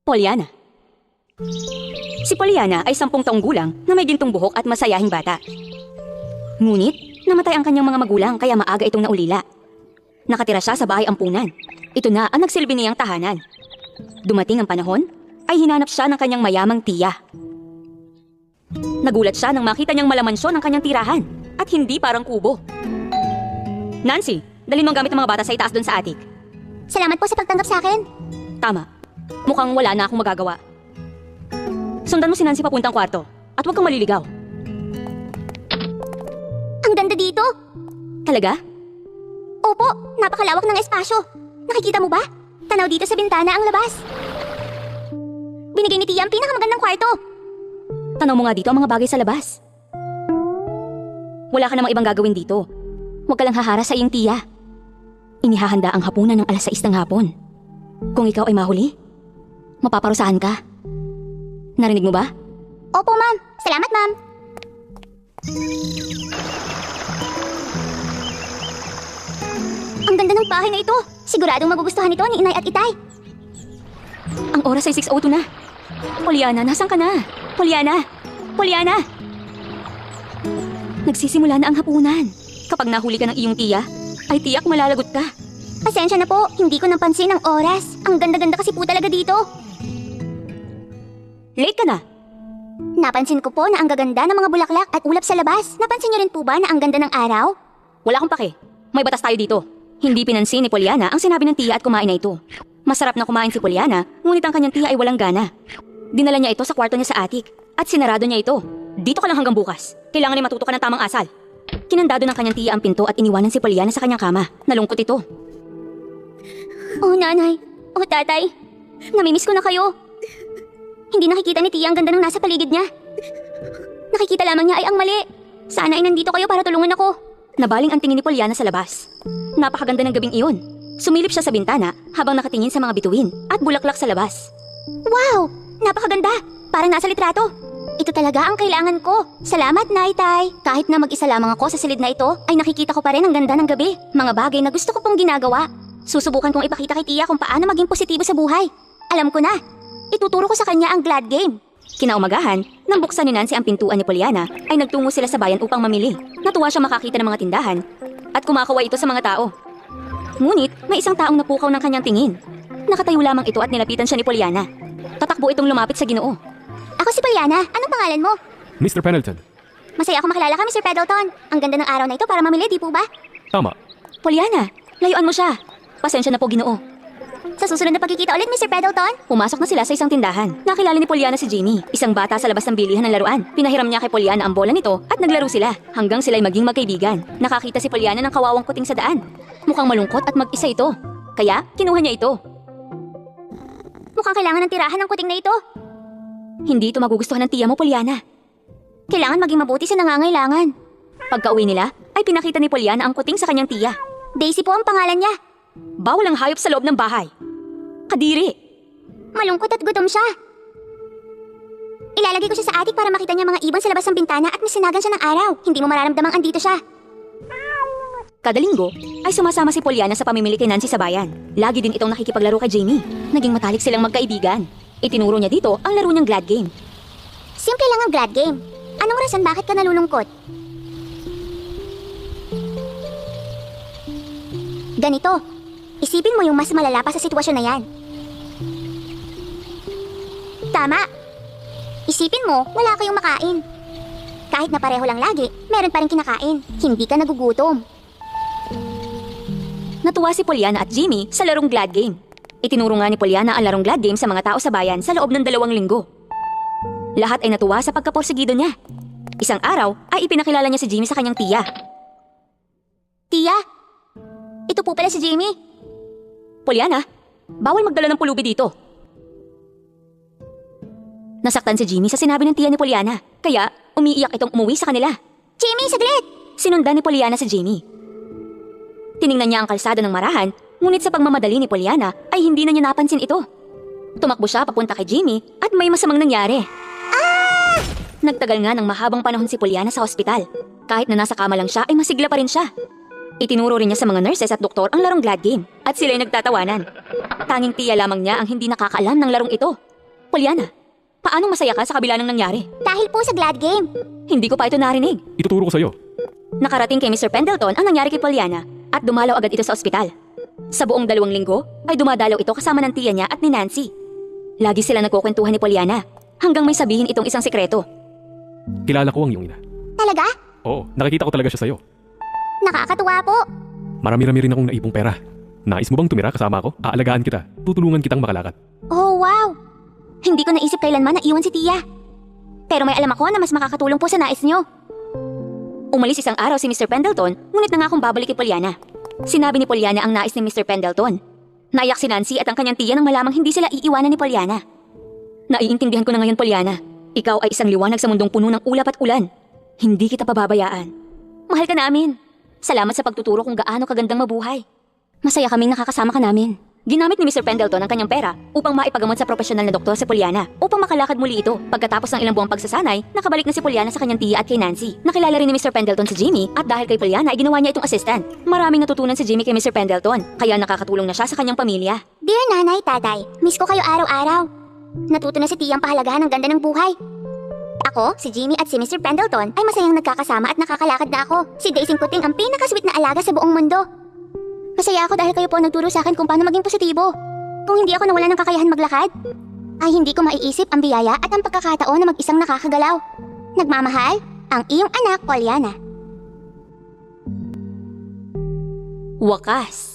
Pollyanna. Si Pollyanna ay 10 taong gulang na may gintong buhok at masayahing bata. Ngunit, namatay ang kanyang mga magulang kaya maaga itong naulila. Nakatira siya sa bahay ampunan. Ito na ang nagsilbi niyang tahanan. Dumating ang panahon, ay hinanap siya ng kanyang mayamang tiya. Nagulat siya nang makita niyang malamansyon ang kanyang tirahan at hindi parang kubo. Nancy, dalhin mo ang gamit ng mga bata sa itaas doon sa attic. Salamat po sa pagtanggap sa akin. Tama. Mukhang wala na akong magagawa. Sundan mo si Nancy papuntang kwarto at huwag kang maliligaw. Ang ganda dito. Talaga? Opo, napakalawak ng espasyo. Nakikita mo ba? Tanaw dito sa bintana ang labas. Binigay ni Tia ang pinakamagandang kwarto. Tanaw mo nga dito ang mga bagay sa labas. Wala ka namang ibang gagawin dito. Huwag ka lang hahara sa iyong tiya. Inihahanda ang hapunan ng 6:00 ng hapon. Kung ikaw ay mahuli, mapaparusahan ka. Narinig mo ba? Opo, ma'am. Salamat, ma'am. Ang ganda ng bahay na ito. Siguradong magugustuhan ito ni Inay at Itay. Ang oras ay 6:02 na. Pollyanna, nasan ka na? Pollyanna! Pollyanna! Nagsisimula na ang hapunan. Kapag nahuli ka ng iyong tiya, ay tiyak malalagot ka. Pasensya na po, hindi ko napansin ang oras. Ang ganda-ganda kasi po talaga dito. Late ka na. Napansin ko po na ang gaganda ng mga bulaklak at ulap sa labas. Napansin niyo rin po ba na ang ganda ng araw? Wala akong pake. May batas tayo dito. Hindi pinansin ni Pollyanna ang sinabi ng tiya at kumain na ito. Masarap na kumain si Pollyanna, ngunit ang kanyang tiya ay walang gana. Dinala niya ito sa kwarto niya sa attic at sinarado niya ito. Dito ka lang hanggang bukas. Kailangan ay matuto ka ng tamang asal. Kinandado ng kanyang tiya ang pinto at iniwanan si Pollyanna sa kanyang kama. Nalungkot ito. Oh, nanay. Oh, tatay. Namimiss ko na kayo. Hindi nakikita ni Tia ang ganda ng nasa paligid niya. Nakikita lamang niya ay ang mali. Sana ay nandito kayo para tulungan ako. Nabaling ang tingin ni Pollyanna sa labas. Napakaganda ng gabing iyon. Sumilip siya sa bintana habang nakatingin sa mga bituin at bulaklak sa labas. Wow! Napakaganda! Parang nasa litrato. Ito talaga ang kailangan ko. Salamat, Nay, Tay. Kahit na mag-isa lamang ako sa silid na ito, ay nakikita ko pa rin ang ganda ng gabi. Mga bagay na gusto ko pong ginagawa. Susubukan kong ipakita kay Tia kung paano maging positibo sa buhay. Alam ko na. Ituturo ko sa kanya ang glad game. Kinaumagahan, nang buksan ni Nancy ang pintuan ni Pollyanna, ay nagtungo sila sa bayan upang mamili. Natuwa siya makakita ng mga tindahan at kumakaway ito sa mga tao. Ngunit, may isang taong napukaw ng kanyang tingin. Nakatayo lamang ito at nilapitan siya ni Pollyanna. Tatakbo itong lumapit sa Ginoo. Ako si Pollyanna. Anong pangalan mo? Mr. Pendleton. Masaya ako makilala ka, Mr. Pendleton. Ang ganda ng araw na ito para mamili, di po ba? Tama. Pollyanna, layuan mo siya. Pasensya na po, Ginoo. Sa susunod na pagkikita ulit, Mr. Pendleton. Pumasok na sila sa isang tindahan. Nakilala ni Pollyanna si Jimmy, isang bata sa labas ng bilihan ng laruan. Pinahiram niya kay Pollyanna ang bola nito at naglaro sila hanggang sila'y maging magkaibigan. Nakakita si Pollyanna ng kawawang kuting sa daan. Mukhang malungkot at mag-isa ito. Kaya, kinuha niya ito. Mukhang kailangan ng tirahan ng kuting na ito. Hindi ito magugustuhan ng tiya mo, Pollyanna. Kailangan maging mabuti sa nangangailangan. Pagka-uwi nila, ay pinakita ni Pollyanna ang kuting sa kanyang tiya. Daisy po ang pangalan niya. Bawal ang hayop sa loob ng bahay. Kadiri. Malungkot at gutom siya. Ilalagay ko siya sa attic para makita niya mga ibon sa labas ng bintana at nasinagan siya ng araw. Hindi mo mararamdamang andito siya. Kada linggo, ay sumasama si Pollyanna sa pamimili kay Nancy sa bayan. Lagi din itong nakikipaglaro kay Jamie. Naging matalik silang magkaibigan. Itinuro niya dito ang laro niyang glad game. Simple lang ang glad game. Anong rason bakit ka nalulungkot? Ganito. Isipin mo yung mas malala pa sa sitwasyon na yan. Tama. Isipin mo, wala kayong makain. Kahit na pareho lang lagi, meron pa rin kinakain. Hindi ka nagugutom. Natuwa si Pollyanna at Jimmy sa larong glad game. Itinuro nga ni Pollyanna ang larong glad game sa mga tao sa bayan sa loob ng 2 linggo. Lahat ay natuwa sa pagkaporsigido niya. Isang araw ay ipinakilala niya si Jimmy sa kanyang tiya. Tia, ito po pala si Jamie. Pollyanna, bawal magdala ng pulubi dito. Nasaktan si Jimmy sa sinabi ng tiya ni Pollyanna, kaya umiiyak itong umuwi sa kanila. Jamie, saglit! Sinundan ni Pollyanna si Jamie. Tiningnan niya ang kalsada ng marahan, ngunit sa pagmamadali ni Pollyanna ay hindi na niya napansin ito. Tumakbo siya papunta kay Jimmy at may masamang nangyari. Nagtagal nga ng mahabang panahon si Pollyanna sa ospital. Kahit na nasa kama lang siya ay masigla pa rin siya. Itinuro rin niya sa mga nurses at doktor ang larong glad game at sila'y nagtatawanan. Tanging tiya lamang niya ang hindi nakakaalam ng larong ito. Pollyanna, paanong masaya ka sa kabila ng nangyari? Dahil po sa Glad Game. Hindi ko pa ito narinig. Ituturo ko sa'yo. Nakarating kay Mr. Pendleton ang nangyari kay Pollyanna at dumalaw agad ito sa ospital. Sa buong 2 linggo ay dumadalaw ito kasama ng tiya niya at ni Nancy. Lagi sila nagkukwentuhan ni Pollyanna hanggang may sabihin itong isang sikreto. Kilala ko ang iyong ina. Talaga? Oo, nakikita ko talaga siya sa'yo. Nakakatuwa po. Marami-rami rin akong naipong pera. Nais mo bang tumira kasama ako? Aalagaan kita. Tutulungan kitang makalakad. Oh, wow. Hindi ko naisip kailanman na iwan si Tia. Pero may alam ako na mas makakatulong po sa nais niyo. Umalis isang araw si Mr. Pendleton, ngunit nangakong babalik kay Pollyanna. Sinabi ni Pollyanna ang nais ni Mr. Pendleton. Naiyak si Nancy at ang kanyang tiya nang malamang hindi sila iiwanan ni Pollyanna. Naiintindihan ko na ngayon, Pollyanna. Ikaw ay isang liwanag sa mundong puno ng ulap at ulan. Hindi kita pababayaan. Mahal ka namin. Salamat sa pagtuturo kung gaano kagandang mabuhay. Masaya kaming nakakasama ka namin. Ginamit ni Mr. Pendleton ang kanyang pera upang maipagamot sa profesional na doktor si Pollyanna upang makalakad muli ito. Pagkatapos ng ilang buwang pagsasanay, nakabalik na si Pollyanna sa kanyang tiya at kay Nancy. Nakilala rin ni Mr. Pendleton si Jimmy at dahil kay Pollyanna ay ginawa niya itong assistant. Maraming natutunan si Jimmy kay Mr. Pendleton, kaya nakakatulong na siya sa kanyang pamilya. Dear nanay, tatay, miss ko kayo araw-araw. Natuto na si Tia ang pahalagahan ng ganda ng buhay. Ako, si Jimmy at si Mr. Pendleton ay masayang nagkakasama at nakakalakad na ako. Si Daisy Kuting ang pinakasweet na alaga sa buong mundo. Masaya ako dahil kayo po ang nagturo sa akin kung paano maging positibo. Kung hindi ako nawala ng kakayahan maglakad, ay hindi ko maiisip ang biyaya at ang pagkakataon na mag-isang nakakagalaw. Nagmamahal, ang iyong anak, Pollyanna. Wakas.